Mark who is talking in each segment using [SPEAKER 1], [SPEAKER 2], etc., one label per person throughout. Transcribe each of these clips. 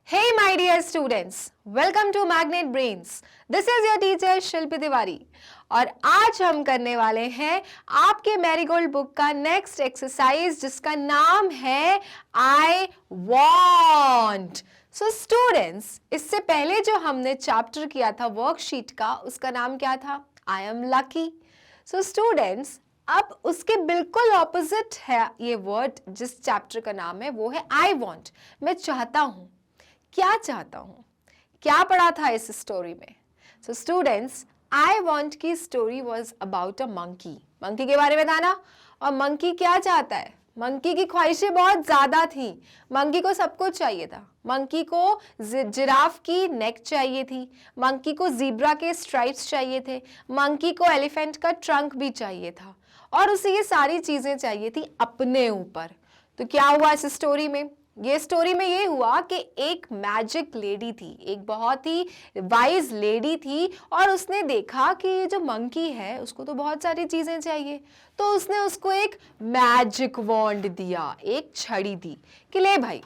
[SPEAKER 1] Hey my dear students, welcome to Magnet Brains. This is your teacher शिल्पी तिवारी और आज हम करने वाले हैं आपके मैरीगोल्ड बुक का नेक्स्ट एक्सरसाइज जिसका नाम है आई वॉन्ट. सो स्टूडेंट्स, इससे पहले जो हमने चैप्टर किया था वर्कशीट का उसका नाम क्या था? I am lucky. So students, अब उसके बिल्कुल ऑपोजिट है ये वर्ड जिस चैप्टर का नाम है वो है आई वॉन्ट. मैं चाहता हूं. क्या चाहता हूं? क्या पढ़ा था इस स्टोरी में? सो स्टूडेंट्स, आई वॉन्ट की story was about a monkey. Monkey के बारे में था ना. और मंकी क्या चाहता है? मंकी की ख्वाहिशें बहुत ज्यादा थी. मंकी को सब कुछ चाहिए था. मंकी को जिराफ की नेक चाहिए थी. मंकी को जीब्रा के स्ट्राइप्स चाहिए थे. मंकी को एलिफेंट का ट्रंक भी चाहिए था. और उसे ये सारी चीजें चाहिए थी अपने ऊपर. तो क्या हुआ इस स्टोरी में? ये स्टोरी में ये हुआ कि एक मैजिक लेडी थी, एक बहुत ही वाइज लेडी थी और उसने देखा कि ये जो मंकी है उसको तो बहुत सारी चीजें चाहिए. तो उसने उसको एक मैजिक वॉन्ड दिया, एक छड़ी दी कि ले भाई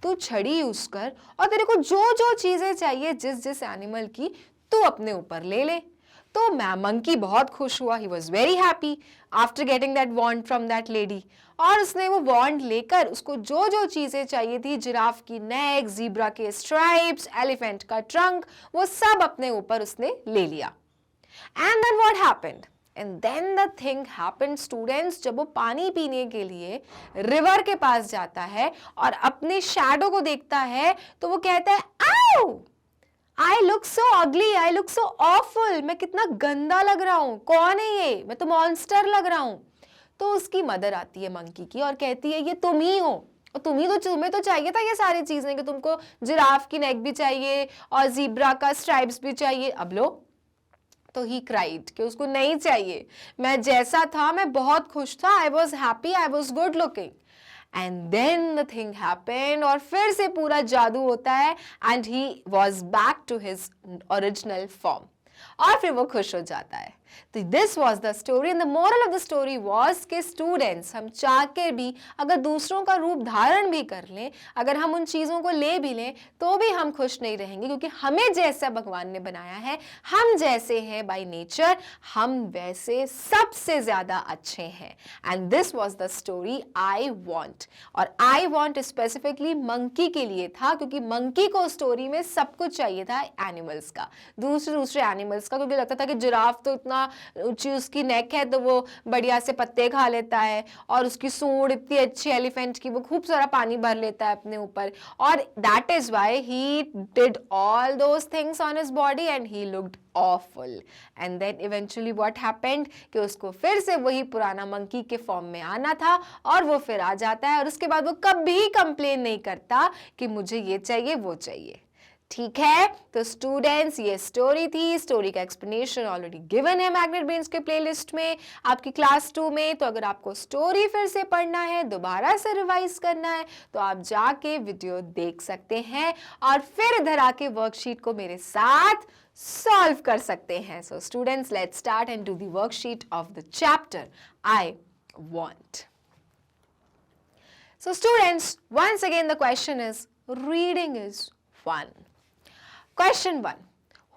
[SPEAKER 1] तू छड़ी यूज कर और तेरे को जो जो चीजें चाहिए जिस जिस एनिमल की तू अपने ऊपर ले ले. तो मंकी बहुत खुश हुआ. He was very happy after getting that wand from that lady. और उसने वो वॉन्ड लेकर उसको जो जो चीजें चाहिए थी, जिराफ की नेक, जीब्रा के स्ट्राइप्स, एलिफेंट का ट्रंक, वो सब अपने ऊपर उसने ले लिया. And then what happened? And then the thing happened students, जब वो पानी पीने के लिए रिवर के पास जाता है और अपने शैडो को देखता है तो वो कहता है आओ, आई लुक सो अगली, आई लुक सो ऑफुल. मैं कितना गंदा लग रहा हूं. कौन है ये? मैं तो मॉन्स्टर लग रहा हूं. तो उसकी मदर आती है मंकी की और कहती है ये तुम ही हो. और तुम्हें तो चाहिए था ये सारी चीजें कि तुमको जिराफ की नेक भी चाहिए और जीब्रा का स्ट्राइप्स भी चाहिए. अब लो. तो ही क्राइड कि उसको नहीं चाहिए. मैं जैसा था मैं बहुत खुश था. I was happy, I was good looking. And then the thing happened और फिर से पूरा जादू होता है and he was back to his original form. और फिर वो खुश हो जाता है. तो this was the story and the moral of the story was के स्टूडेंट्स, हम चाह के भी अगर दूसरों का रूप धारण भी कर लें, अगर हम उन चीज़ों को ले भी लें तो भी हम खुश नहीं रहेंगे क्योंकि हमें जैसा भगवान ने बनाया है, हम जैसे हैं बाय नेचर, हम वैसे सबसे ज़्यादा अच्छे हैं. And this was the story I want. और आई वॉन्ट स्पेसिफिकली मंकी के लिए था क्योंकि मंकी को स्टोरी में सब कुछ चाहिए था एनिमल्स का, दूसरे एनिमल्स का, क्योंकि लगता था कि जिराफ तो इतना ऊंची उसकी नेक है तो वो बढ़िया से पत्ते खा लेता है और उसकी सूंड इतनी अच्छी एलिफेंट की, वो खूब सारा पानी भर लेता है अपने ऊपर. और that is why he did all those things on his body and he looked awful. And then eventually what happened कि उसको फिर से वही पुराना मंकी के फॉर्म में आना था और वो फिर आ जाता है और उसके बाद वो कभी कंप्लेन नहीं करता कि मुझे ये चाहिए वो चाहिए. ठीक है. तो स्टूडेंट्स, ये स्टोरी थी. स्टोरी का एक्सप्लेनेशन ऑलरेडी गिवन है मैग्नेट ब्रेन्स के प्लेलिस्ट में आपकी क्लास 2 में. तो अगर आपको स्टोरी फिर से पढ़ना है, दोबारा से रिवाइज करना है तो आप जाके वीडियो देख सकते हैं और फिर इधर आके वर्कशीट को मेरे साथ सॉल्व कर सकते हैं. So students, let's start and do the worksheet of the chapter I want. So students, once again the question is, reading is fun. Question 1.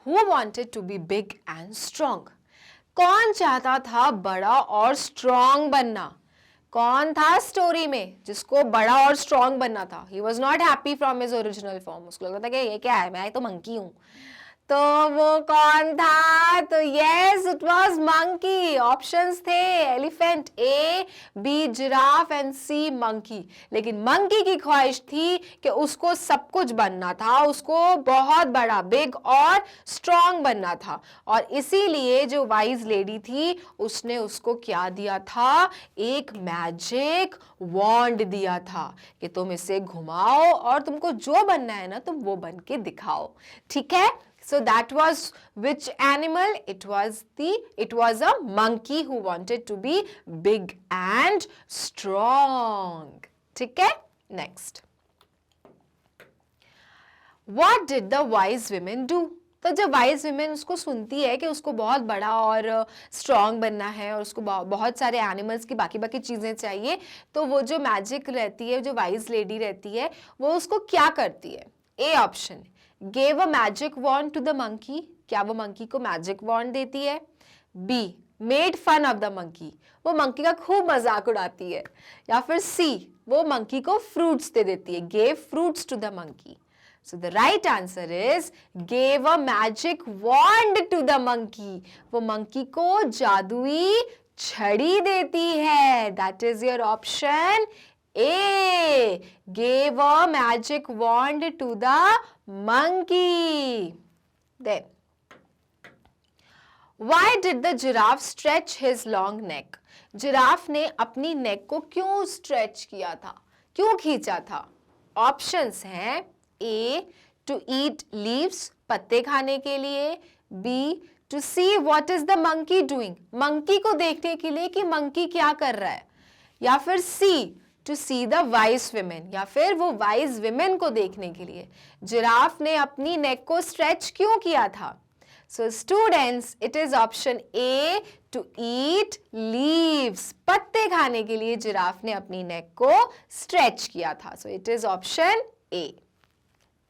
[SPEAKER 1] Who wanted to be big and strong? कौन चाहता था बड़ा और strong बनना? कौन था story में जिसको बड़ा और स्ट्रॉन्ग बनना था? He was not happy from his original form. उसको लगता था कि ये क्या है, मैं तो मंकी हूँ. तो वो कौन था? तो yes, it was monkey. Options थे elephant, A, B giraffe and C monkey. लेकिन मंकी की ख्वाहिश थी कि उसको सब कुछ बनना था, उसको बहुत बड़ा, बिग और स्ट्रॉन्ग बनना था. और इसीलिए जो वाइज लेडी थी उसने उसको क्या दिया था? एक मैजिक वॉन्ड दिया था कि तुम इसे घुमाओ और तुमको जो बनना है ना तुम वो बन के दिखाओ. ठीक है. So that was which animal? It was a monkey who wanted to be big and strong. ठीक है? Next. What did the wise women do? तो जब वाइज विमेन उसको सुनती है कि उसको बहुत बड़ा और स्ट्रॉन्ग बनना है और उसको बहुत सारे एनिमल्स की बाकी चीज़ें चाहिए, तो वो जो मैजिक रहती है, जो वाइज लेडी रहती है, वो उसको क्या करती है? A option gave a magic wand to the monkey, क्या वो मंकी को मैजिक वॉन्ड देती है? Be made fun of the monkey, वो मंकी का खूब मजाक उड़ाती है। या फिर सी वो मंकी को फ्रूट्स दे देती है, gave fruits to the monkey. So the right answer is gave a magic wand to the monkey. वो मंकी को जादुई छड़ी देती है। That is your option A. Gave a magic wand to the monkey. Then, why did the giraffe stretch his long neck? Giraffe ने अपनी नेक को क्यों स्ट्रेच किया था, क्यों खींचा था? ऑप्शंस हैं ए टू ईट लीव्स, पत्ते खाने के लिए, be to see what is the monkey doing, monkey को देखने के लिए कि मंकी क्या कर रहा है, या फिर C to see the wise women, या फिर वो वाइज विमेन को देखने के लिए जिराफ ने अपनी नेक को स्ट्रेच क्यों किया था? So students, it is option A to eat leaves. पत्ते खाने के लिए जिराफ ने अपनी नेक को स्ट्रेच किया था. So it is option A.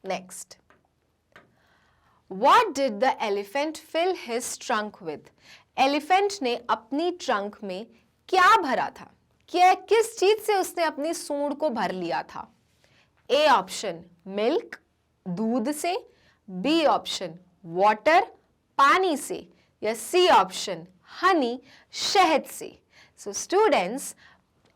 [SPEAKER 1] Next. What did the elephant fill his trunk with? Elephant ने अपनी ट्रंक में क्या भरा था? क्या किस चीज से उसने अपनी सूंड को भर लिया था? A ऑप्शन मिल्क, दूध से, B ऑप्शन वाटर, पानी से, या सी ऑप्शन हनी, शहद से. सो स्टूडेंट्स,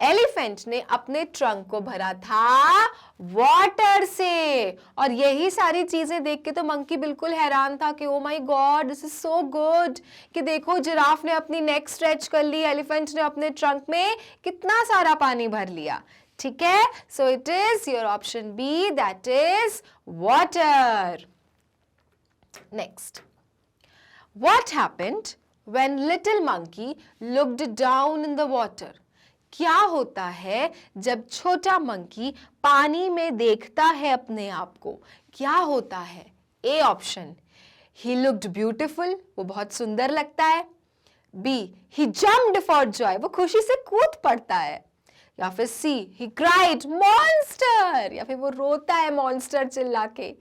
[SPEAKER 1] एलिफेंट ने अपने ट्रंक को भरा था वाटर से, और यही सारी चीजें देख के तो मंकी बिल्कुल हैरान था कि oh my God this is so good, कि देखो जिराफ ने अपनी नेक स्ट्रेच कर ली, एलिफेंट ने अपने ट्रंक में कितना सारा पानी भर लिया. ठीक है, so it is your option B, that is water. Next. What happened when little monkey looked down in the water? क्या होता है जब छोटा मंकी पानी में देखता है अपने आप को? क्या होता है? A option he looked beautiful, वो बहुत सुंदर लगता है. B he jumped for joy, वो खुशी से कूद पड़ता है. या फिर C he cried monster, या फिर वो रोता है मॉन्स्टर चिल्ला के.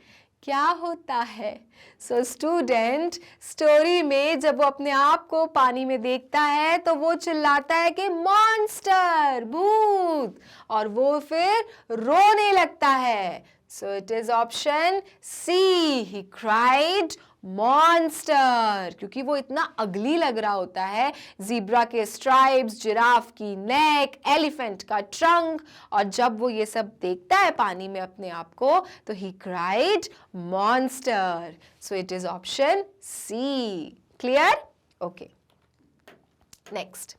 [SPEAKER 1] क्या होता है? सो स्टूडेंट, स्टोरी में जब वो अपने आप को पानी में देखता है तो वो चिल्लाता है कि मॉन्स्टर, भूत, और वो फिर रोने लगता है. So it is option C, he cried monster, क्योंकि वो इतना अगली लग रहा होता है. ज़ीब्रा के स्ट्राइप्स, जिराफ की नेक, एलिफेंट का ट्रंक, और जब वो ये सब देखता है पानी में अपने आप को तो he cried monster. So it is option C. Clear? Okay. Next,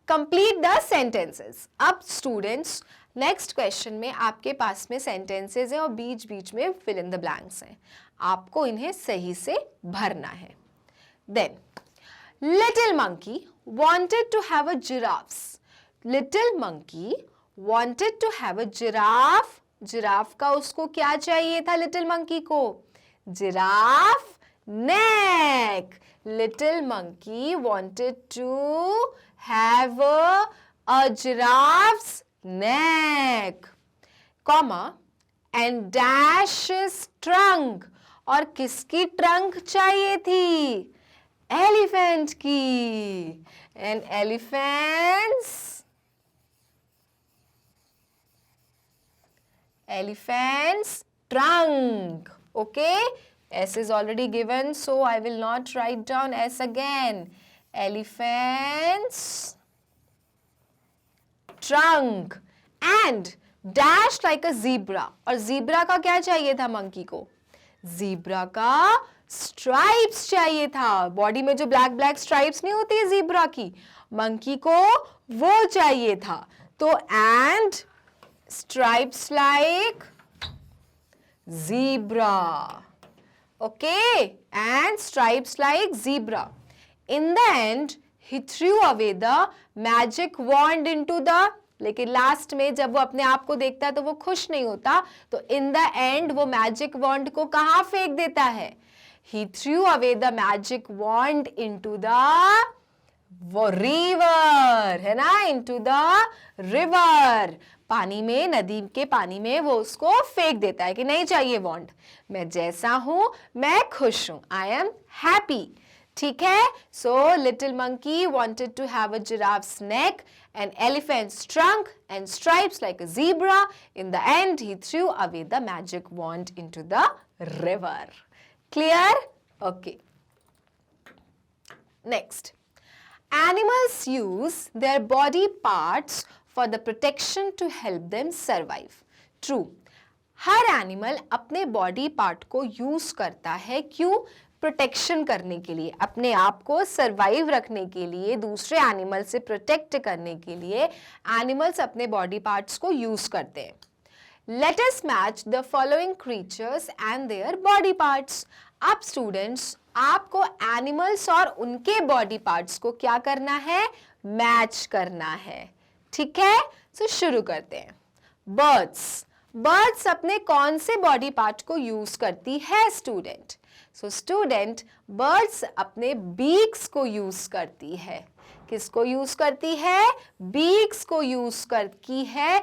[SPEAKER 1] complete the sentences. अब स्टूडेंट्स, नेक्स्ट क्वेश्चन में आपके पास में सेंटेंसेस हैं और बीच बीच में फिल इन द ब्लैंक्स हैं. आपको इन्हें सही से भरना है. Then, little monkey wanted to have a giraffes. Little monkey wanted to have a giraffe. Giraffe का उसको क्या चाहिए था लिटिल मंकी को? Giraffe neck. Little monkey wanted to have a giraffe's neck, comma, and dash his trunk. और किसकी trunk चाहिए थी? एलिफेंट की. And elephant's trunk. Okay, S is already given, so I will not write down S again. Elephant's trunk and dash like a zebra. और zebra का क्या चाहिए था मंकी को? zebra का स्ट्राइप्स चाहिए था. बॉडी में जो ब्लैक ब्लैक स्ट्राइप्स नहीं होती है zebra की, मंकी को वो चाहिए था. तो and stripes like zebra. Okay, and stripes like zebra. In the end, he threw away the magic wand into the. लेकिन लास्ट में जब वो अपने आप को देखता है तो वो खुश नहीं होता, तो इन द एंड वो मैजिक वॉन्ड को कहाँ फेंक देता है? He threw away the magic wand into the river, है ना? Into the river. पानी में, नदी के पानी में वो उसको फेंक देता है कि नहीं चाहिए वॉन्ड, मैं जैसा हूं मैं खुश हूं, आई एम हैप्पी। ठीक है, so little monkey wanted to have a giraffe's neck, an elephant's trunk and stripes like a zebra. In the end, he threw away the magic wand into the river. Clear? Okay. Next. Animals use their body parts for the protection to help them survive. True. Her animal अपने body part को use करता है, क्यों? Protection करने के लिए, अपने आप को सरवाइव रखने के लिए, दूसरे एनिमल से प्रोटेक्ट करने के लिए एनिमल्स अपने बॉडी पार्ट्स को यूज करते हैं। Let us match the following creatures and their body parts. अब स्टूडेंट्स आपको एनिमल्स और उनके बॉडी पार्ट्स को क्या करना है? मैच करना है। ठीक है, तो शुरू करते हैं। बर्ड्स, बर्ड्स अपने कौन से बॉडी पार्ट को यूज करती है स्टूडेंट? सो स्टूडेंट, बर्ड्स अपने बीक्स को यूज करती है। किसको यूज करती है? बीक्स को यूज करती है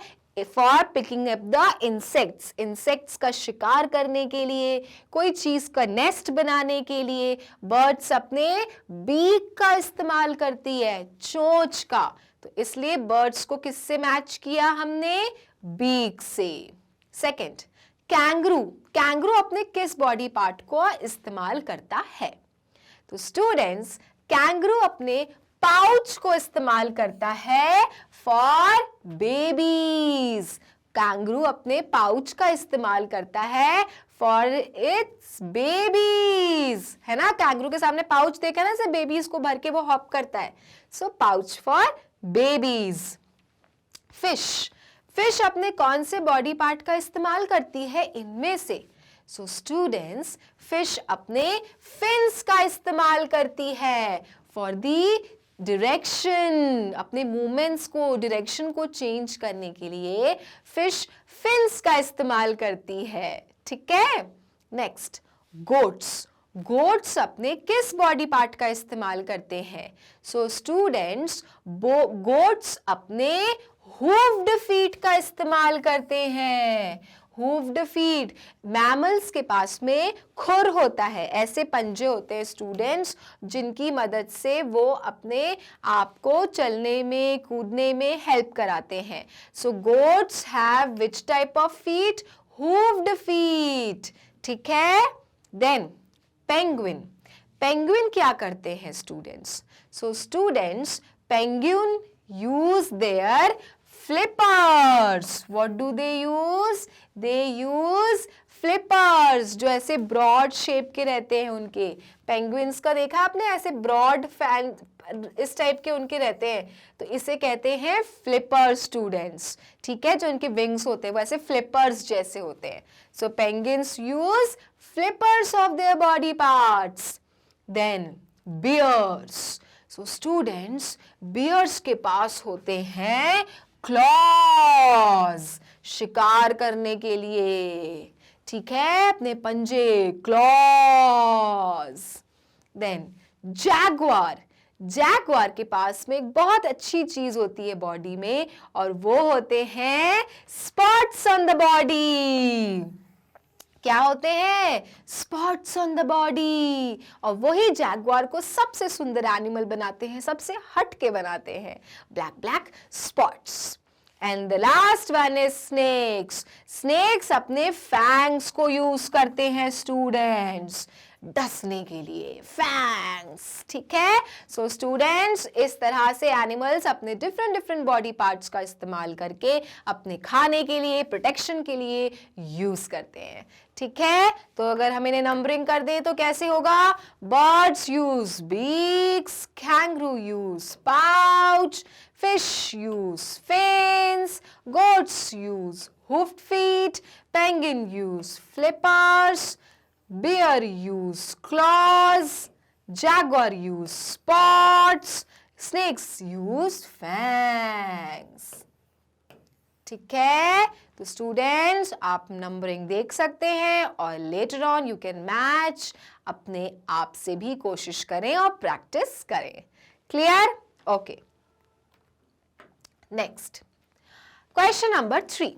[SPEAKER 1] for picking up the insects, insects का शिकार करने के लिए, कोई चीज का नेस्ट बनाने के लिए बर्ड्स अपने बीक का इस्तेमाल करती है, चोंच का। तो इसलिए बर्ड्स को किससे मैच किया हमने? बीक से। सेकंड, कैंगरू, कैंगरू अपने किस बॉडी पार्ट को इस्तेमाल करता है? तो स्टूडेंट्स, कैंगरू अपने पाउच को इस्तेमाल करता है फॉर बेबीज। कैंगरू अपने पाउच का इस्तेमाल करता है फॉर इट्स बेबीज, है ना? कैंगरू के सामने पाउच देखा ना, से बेबीज को भर के वो हॉप करता है। So pouch for babies. Fish, fish अपने कौन से बॉडी पार्ट का इस्तेमाल करती है इनमें से? सो स्टूडेंट्स, फिश अपने फिन्स का इस्तेमाल करती है फॉर दी डायरेक्शन, अपने मूवमेंट्स को, डायरेक्शन को चेंज करने के लिए फिश फिन्स का इस्तेमाल करती है। ठीक है, नेक्स्ट, गोट्स, गोट्स अपने किस बॉडी पार्ट का इस्तेमाल करते हैं? सो स्टूडेंट्स, गोट्स अपने हूव्ड फीट का इस्तेमाल करते हैं। हूव्ड फीट, मैमल्स के पास में खुर होता है, ऐसे पंजे होते हैं स्टूडेंट्स, जिनकी मदद से वो अपने आप को चलने में, कूदने में हेल्प कराते हैं। So goats have which type of feet? Hooved feet. ठीक है, देन पेंगुइन, पेंगुइन क्या करते हैं students? So students, penguin use their flippers. What do they use? They use flippers, जो ऐसे ब्रॉड शेप के रहते हैं उनके। पेंगुइन्स का देखा आपने, ऐसे ब्रॉड फैन इस टाइप के उनके रहते हैं, तो इसे कहते हैं फ्लिपर स्टूडेंट्स। ठीक है, जो इनके विंग्स होते हैं वो ऐसे फ्लिपर्स जैसे होते हैं। So penguins use flippers of their body parts. Then bears, so students, bears के पास होते हैं क्लॉज, शिकार करने के लिए। ठीक है, अपने पंजे, क्लॉज। देन जैगुआर, जैगुआर के पास में एक बहुत अच्छी चीज होती है बॉडी में, और वो होते हैं स्पॉट्स ऑन द बॉडी। क्या होते हैं? Spots on the body. और वही जैगुआर को सबसे सुंदर एनिमल बनाते हैं, सबसे हटके बनाते हैं, black black spots. And the last one is snakes, snakes अपने फैंग्स को यूज करते हैं स्टूडेंट्स, डसने के लिए, फैंग्स। ठीक है, सो स्टूडेंट्स, इस तरह से एनिमल्स अपने डिफरेंट डिफरेंट बॉडी पार्ट्स का इस्तेमाल करके अपने खाने के लिए, प्रोटेक्शन के लिए यूज करते हैं। ठीक है, तो अगर हम इन्हें नंबरिंग कर दें तो कैसे होगा? Buds used beaks, kangaroo use pouch, fish use fins, goats use hoofed feet, penguin use flippers, bear use claws, jaguar use spots, snakes use fangs. ठीक है, तो स्टूडेंट्स आप नंबरिंग देख सकते हैं और later on you can match, अपने आप से भी कोशिश करें और प्रैक्टिस करें। Clear? Okay, next, Question number 3.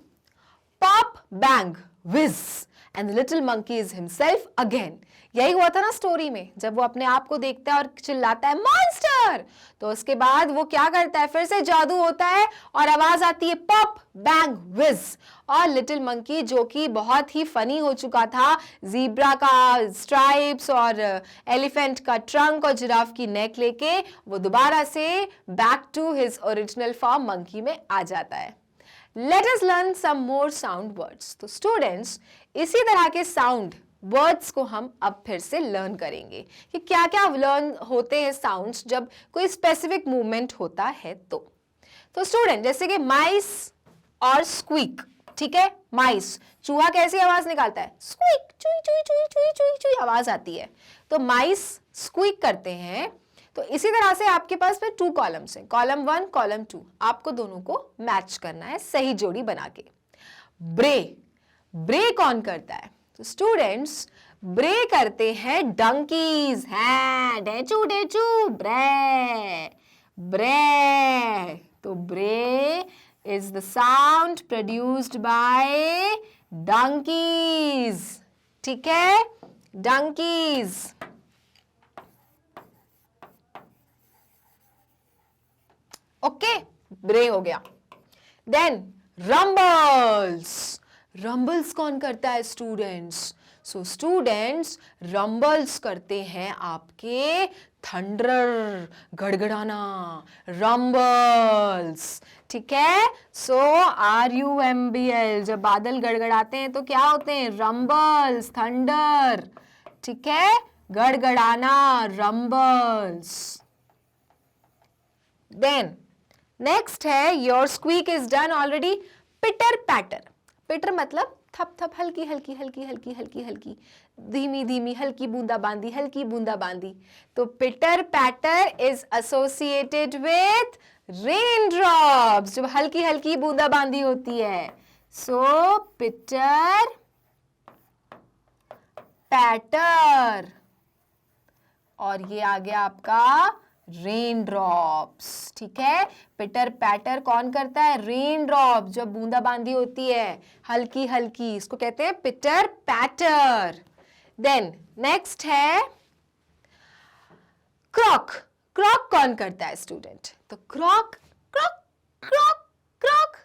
[SPEAKER 1] Pop, bang, whiz, and the little monkey is himself again. यही हुआ था ना स्टोरी में, जब वो अपने आप को देखता है और चिल्लाता है मॉन्स्टर, तो उसके बाद वो क्या करता है, फिर से जादू होता है और आवाज आती है पॉप बैंग विज, और लिटिल मंकी जो कि बहुत ही फनी हो चुका था, जीब्रा का स्ट्राइप्स और एलिफेंट का ट्रंक और जिराफ की नेक लेके, वो दोबारा से back to his original form monkey में आ जाता है. Let us learn some more sound words. तो स्टूडेंट्स, इसी तरह के साउंड वर्ड्स को हम अब फिर से लर्न करेंगे कि क्या क्या लर्न होते हैं साउंड्स जब कोई स्पेसिफिक मूवमेंट होता है. तो स्टूडेंट, जैसे कि माइस और स्क्वीक, ठीक है, माइस, चूहा कैसी आवाज निकालता है, स्क्वीक, चुई चुई चुई चुई चुई चुई आवाज आती है, तो माइस स्क्वीक करते हैं. तो इसी तरह से आपके पास में 2 कॉलम्स हैं, कॉलम 1, कॉलम 2, आपको दोनों को मैच करना है सही जोड़ी बना के. ब्रे, ब्रे कौन करता है, तो स्टूडेंट्स ब्रे करते हैं डंकीज, हैं, डेचू डेचू, ब्रे ब्रे. तो ब्रे is the sound produced by donkeys, ठीक है, डंकीज. ओके, ब्रे हो गया. देन रंबल्स, रंबल्स कौन करता है स्टूडेंट्स, सो स्टूडेंट्स रंबल्स करते हैं आपके थंडर, गड़गड़ाना, रंबल्स, ठीक है. सो RUMBL, जब बादल गड़गड़ाते हैं तो क्या होते हैं, रंबल्स, थंडर, ठीक है, गड़गड़ाना, रंबल्स. देन नेक्स्ट है, your squeak is done already, पिटर पैटर. पिटर मतलब थप थप, हल्की हल्की हल्की हल्की हल्की हल्की, धीमी धीमी, हल्की बूंदाबांदी, हल्की बूंदाबांदी. तो pitter patter is associated with rain drops, जब हल्की हल्की बूंदाबांदी होती है. सो पिटर पैटर, और ये आ गया आपका रेन ड्रॉप्स, ठीक है. पिटर पैटर कौन करता है, रेन ड्रॉप, जब बूंदाबांदी होती है हल्की हल्की, इसको कहते हैं पिटर पैटर. देन नेक्स्ट है क्रॉक. क्रॉक कौन करता है स्टूडेंट, तो क्रॉक, क्रॉक क्रॉक क्रॉक,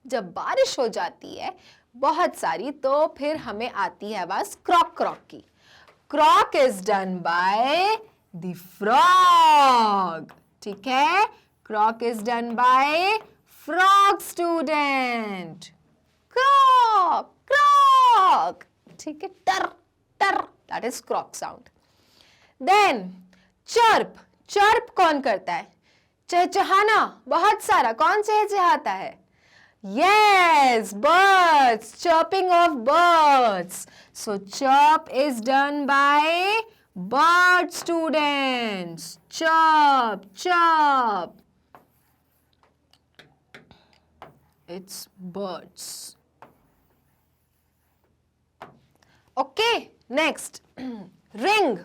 [SPEAKER 1] जब बारिश हो जाती है बहुत सारी, तो फिर हमें आती है आवाज क्रॉक क्रॉक की. Croak is done by the frog, ठीक है, croak is done by frog student. Croak croak, ठीक है, टर टर, that is croak sound. Then chirp, chirp कौन करता है, चहचहाना, बहुत सारा, कौन चहचहाता है, yes, birds, chirping of birds. So chirp is done by bird students. Chirp, chirp. It's birds. Okay, next. Ring.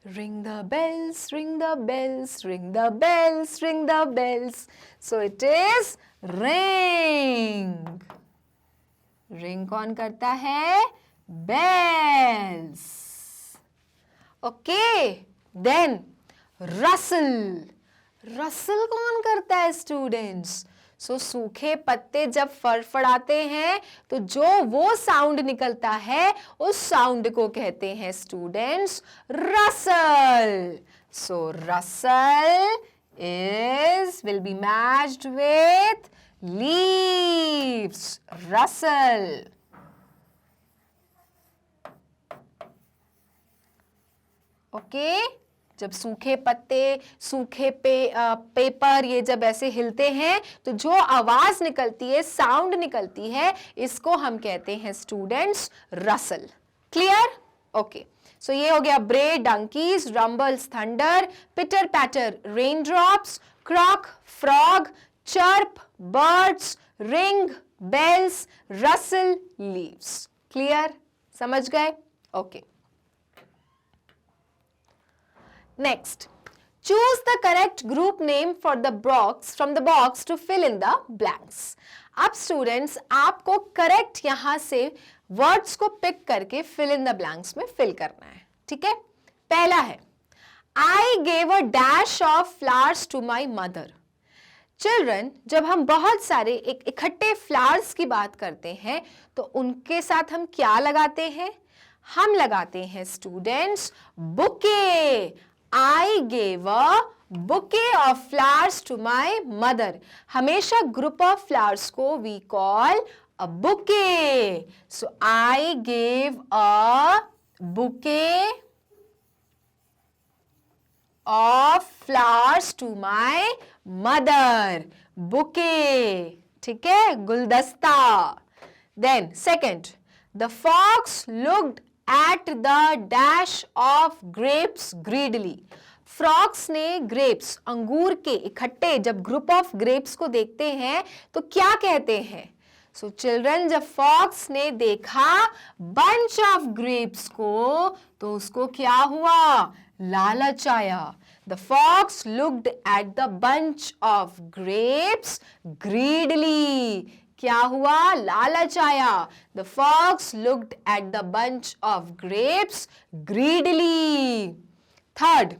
[SPEAKER 1] Ring the bells, ring the bells, ring the bells, ring the bells. So it is ring. Ring कौन करता है, bells. Okay, then rustle. Rustle कौन करता है students? So सूखे पत्ते जब फड़फड़ाते हैं तो जो वो साउंड निकलता है उस साउंड को कहते हैं students Russell. So rustle will be matched with leaves. Rustle. Okay? जब सूखे पत्ते, सूखे पेपर ये जब ऐसे हिलते हैं तो जो आवाज निकलती है, साउंड निकलती है, इसको हम कहते हैं students rustle. Clear? Okay. So ये हो गया bray, donkeys, rumbles, thunder, pitter patter, rain drops, croak, frog, chirp, birds, ring, bells, rustle, leaves. Clear? समझ गए? Okay. Next, choose the correct group name for the box from the box to fill in the blanks. अब students आपको correct यहां से words को pick करके fill in the blanks में fill करना है, ठीक है। पहला है I gave a dash of flowers to my mother. Children, जब हम बहुत सारे इकट्ठे फ्लावर्स की बात करते हैं तो उनके साथ हम क्या लगाते हैं? हम लगाते हैं students bouquet. I gave a bouquet of flowers to my mother. हमेशा ग्रुप ऑफ फ्लावर्स को we call a bouquet. So I gave a bouquet of flowers to my mother. Bouquet, ठीक है, गुलदस्ता। Then second, the fox looked at the dash of grapes greedily. Fox ने grapes, अंगूर के इकट्ठे, जब group of grapes को देखते हैं तो क्या कहते हैं? सो चिल्ड्रन, जब फॉक्स ने देखा बंच ऑफ ग्रेप्स को तो उसको क्या हुआ? लालच आया। The fox looked at the bunch of grapes greedily. क्या हुआ? लालच आया। The fox looked at the bunch of grapes greedily. Third,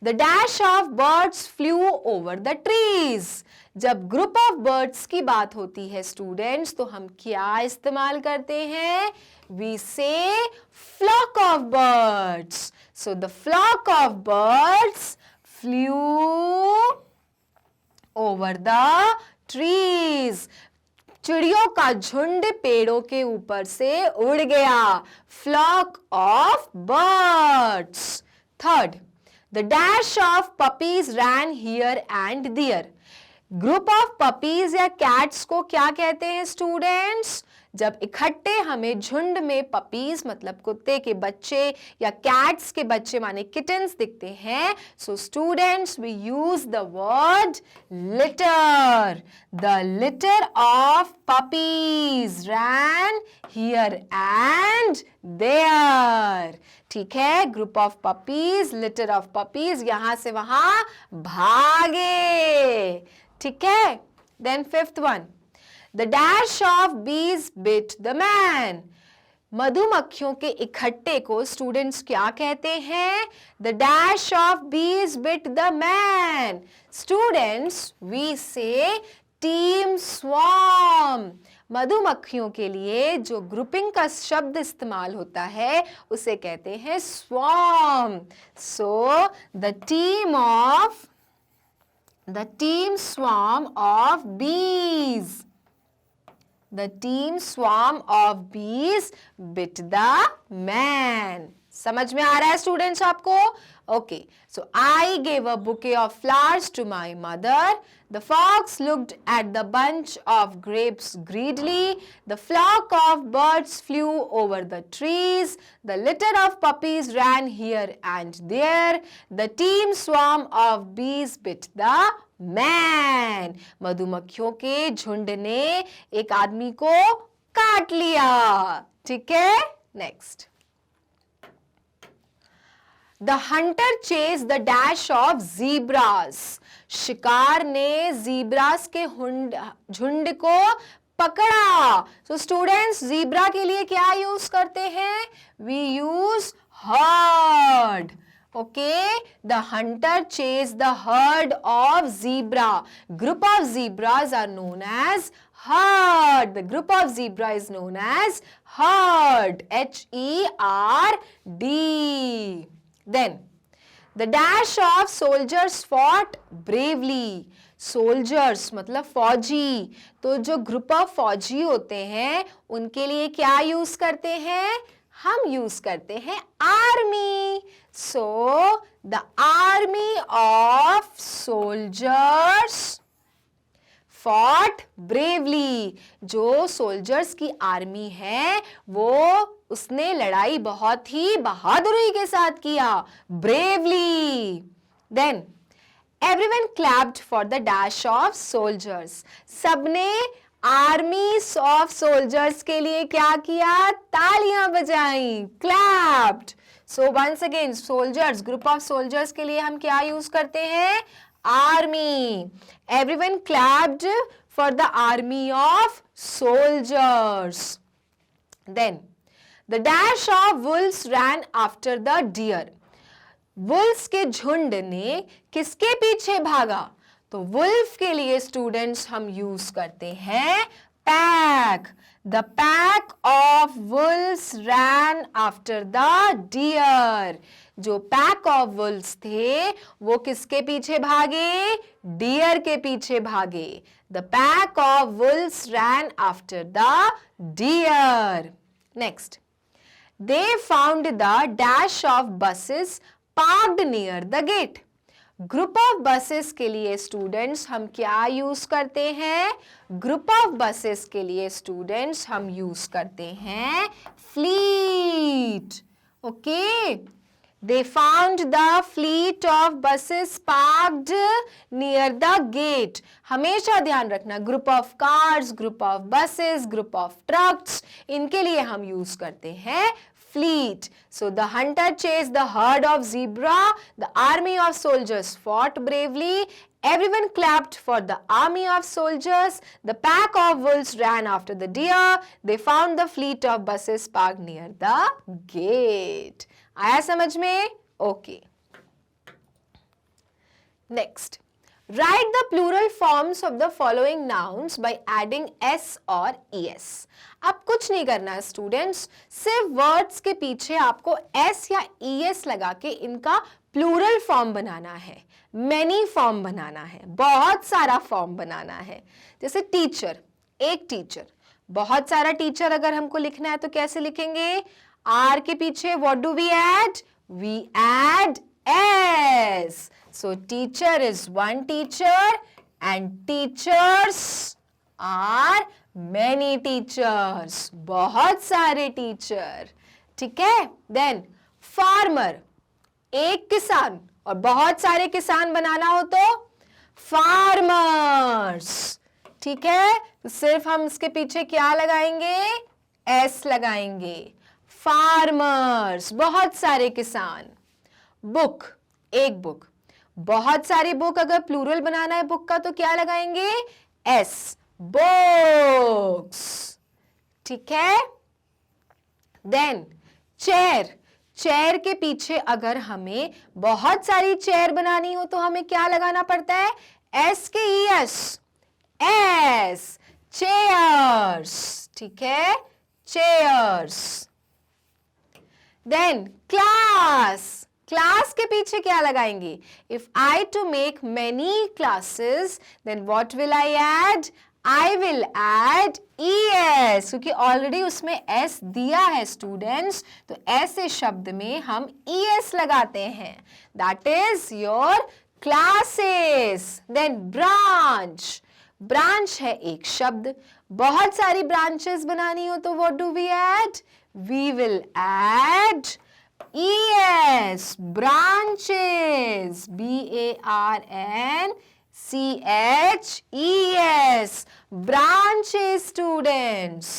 [SPEAKER 1] the dash of birds flew over the trees. जब ग्रुप ऑफ बर्ड्स की बात होती है स्टूडेंट्स तो हम क्या इस्तेमाल करते हैं? We say flock of birds. So the flock of birds flew over the trees. चिड़ियों का झुंड पेड़ों के ऊपर से उड़ गया। Flock of birds. Third, the dash of puppies ran here and there. Group of puppies या कैट्स को क्या कहते हैं स्टूडेंट्स? जब इकट्ठे हमें झुंड में पपीज मतलब कुत्ते के बच्चे या कैट्स के बच्चे माने किटन्स दिखते हैं, so students we use the word litter. The litter of puppies ran here and there. ठीक है, group of puppies, litter of puppies, यहां से वहां भागे। ठीक है, then fifth one, The dash of bees bit the man. मधुमक्खियों के इकट्ठे को स्टूडेंट्स क्या कहते हैं? The dash of bees bit the man. Students, we say team swarm. मधुमक्खियों के लिए जो ग्रुपिंग का शब्द इस्तेमाल होता है उसे कहते हैं swarm. So the team swarm of bees. The team swarm of bees bit the man. समझ में आ रहा है स्टूडेंट्स आपको? Okay, so I gave a bouquet of flowers to my mother. The fox looked at the bunch of grapes greedily. The flock of birds flew over the trees. The litter of puppies ran here and there. The team swarm of bees bit the man. मधुमक्खियों के झुंड ने एक आदमी को काट लिया। ठीक है, next. The hunter chased the dash of zebras. शिकार ने जीब्रास के झुंड को पकड़ा। So students, जीब्रा के लिए क्या यूज करते हैं? We use herd. Okay, the hunter chased the herd of zebra. Group of zebras are known as herd. The group of zebra is known as herd. H-E-R-D. Then, the dash of soldiers fought bravely. Soldiers मतलब फौजी, तो जो group of फौजी होते हैं उनके लिए क्या यूज करते हैं? हम यूज करते हैं army. So the army of soldiers fought bravely. जो सोल्जर्स की आर्मी है वो उसने लड़ाई बहुत ही बहादुरी के साथ किया. Bravely. Then everyone clapped for the dash of soldiers. सबने आर्मी ऑफ सोल्जर्स के लिए क्या किया? तालियां बजाई. Clapped. So once again, soldiers, group of soldiers के लिए हम क्या यूज करते हैं? Army. Everyone clapped for the army of soldiers. Then the dash of wolves ran after the deer. Wolves के झुंड ने किसके पीछे भागा? तो वुल्फ के लिए स्टूडेंट्स हम यूज करते हैं pack. The pack of wolves ran after the deer. जो पैक ऑफ वुल्स थे वो किसके पीछे भागे? डियर के पीछे भागे. The pack of wolves ran after the deer. Next, they found the dash of buses parked near the gate. Group of buses के लिए स्टूडेंट्स हम क्या यूज करते हैं? ग्रुप ऑफ बसेस के लिए स्टूडेंट्स हम यूज करते हैं fleet. Okay, they found the fleet of buses parked near the gate. हमेशा ध्यान रखना, group of cars, group of buses, group of trucks, इनके लिए हम यूज करते हैं fleet. So the hunter chased the herd of zebra. The army of soldiers fought bravely. Everyone clapped for the army of soldiers. The pack of wolves ran after the deer. They found the fleet of buses parked near the gate. आया समझ में? Okay. Next. Write the plural forms of the following nouns by adding s or es. अब कुछ नहीं करना है students, सिर्फ words के पीछे आपको s या es लगा के इनका प्लूरल फॉर्म बनाना है, मैनी फॉर्म बनाना है, बहुत सारा फॉर्म बनाना है. जैसे टीचर, एक टीचर, बहुत सारा टीचर अगर हमको लिखना है तो कैसे लिखेंगे? आर के पीछे what do we add? We add s. So teacher is one teacher and teachers are many teachers. बहुत सारे टीचर. ठीक है? Then farmer, एक किसान, और बहुत सारे किसान बनाना हो तो farmers. ठीक है? तो सिर्फ हम इसके पीछे क्या लगाएंगे? s लगाएंगे. farmers, बहुत सारे किसान. बुक, एक बुक, बहुत सारी बुक, अगर प्लूरल बनाना है बुक का तो क्या लगाएंगे? s. बुक्स. ठीक है? देन चेयर, चेयर के पीछे अगर हमें बहुत सारी चेयर बनानी हो तो हमें क्या लगाना पड़ता है? s के es. s. चेयर्स. ठीक है? चेयर्स. देन क्लास, क्लास के पीछे क्या लगाएंगे? If I to make many classes then what will I add? I will add es, क्योंकि ऑलरेडी उसमें s दिया है स्टूडेंट्स, तो ऐसे शब्द में हम es लगाते हैं. That is your classes. Then branch, branch है एक शब्द, बहुत सारी ब्रांचेस बनानी हो तो what do we add? We will add es. branches, branches, branches students.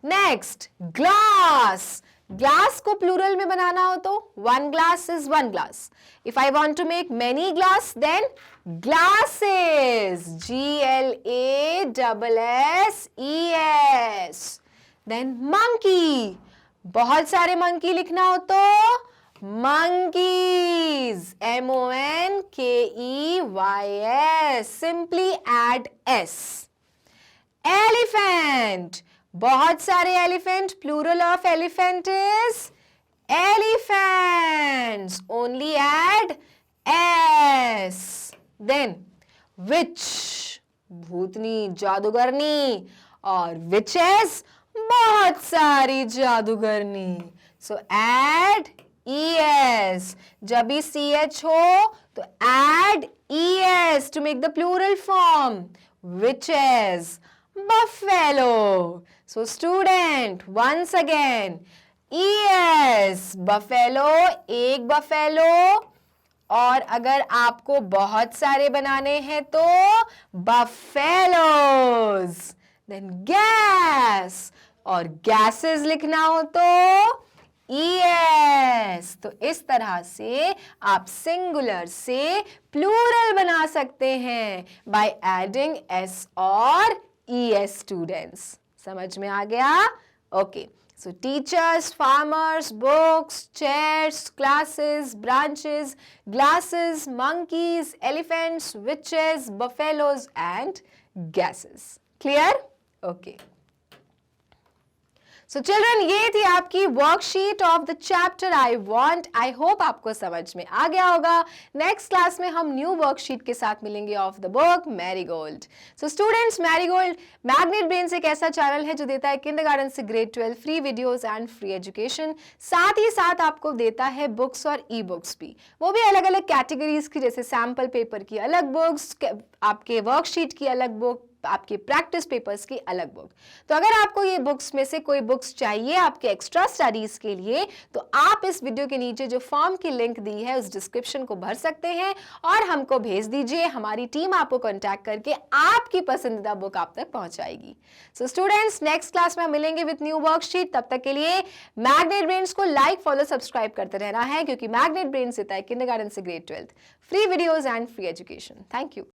[SPEAKER 1] Next, glass. Glass को प्लूरल में बनाना हो तो one glass is one glass. If I want to make many glass then glasses. GLASSES. Then monkey, बहुत सारे monkey लिखना हो तो monkeys. MONKEYS. Simply add s. Elephant, बहुत सारे elephant, plural of elephant is elephants. Only add s. Then witch, भूतनी, जादूगरनी, और witches, बहुत सारी जादूगरनी. So add es. जब भी ch हो तो add es to make the plural form. Witches. Buffalo. So student, once again, es. Buffalo, एक buffalo. और अगर आपको बहुत सारे बनाने हैं तो buffaloes. Then gas, और gases लिखना हो तो es. तो इस तरह से आप सिंगुलर से प्लूरल बना सकते हैं बाय एडिंग एस और ES स्टूडेंट्स। समझ में आ गया? Okay, so teachers, farmers, books, chairs, classes, branches, glasses, monkeys, elephants, witches, buffaloes and gases. Clear? Okay. So children, ये थी आपकी worksheet of the chapter I want. I hope आपको समझ में आ गया होगा। नेक्स्ट क्लास में हम न्यू वर्कशीट के साथ मिलेंगे of the book marigold. So students, marigold magnet brains एक ऐसा चैनल है जो देता है किंडरगार्टन से grade 12 free videos and free education. साथ ही साथ आपको देता है बुक्स और ई बुक्स भी, वो भी अलग अलग कैटेगरीज की, जैसे सैम्पल पेपर की अलग बुक्स, आपके वर्कशीट की अलग बुक, आपके प्रैक्टिस पेपर्स की अलग बुक। तो अगर आपको ये बुक्स में से कोई बुक्स चाहिए आपके एक्स्ट्रा स्टडीज के लिए, तो आप इस वीडियो के नीचे जो फॉर्म की लिंक दी है उस डिस्क्रिप्शन को भर सकते हैं और हमको भेज दीजिए। हमारी टीम आपको कांटेक्ट करके आपकी पसंदीदा बुक आप तक पहुंचाएगी। सो स्टूडेंट्स, नेक्स्ट क्लास में हम मिलेंगे विद न्यू वर्कशीट। तब तक के लिए मैग्नेट ब्रेन्स को लाइक, फॉलो, सब्सक्राइब करते रहना है, क्योंकि मैग्नेट ब्रेन्स देता है किंडरगार्टन से grade 12 free videos and free education. Thank you.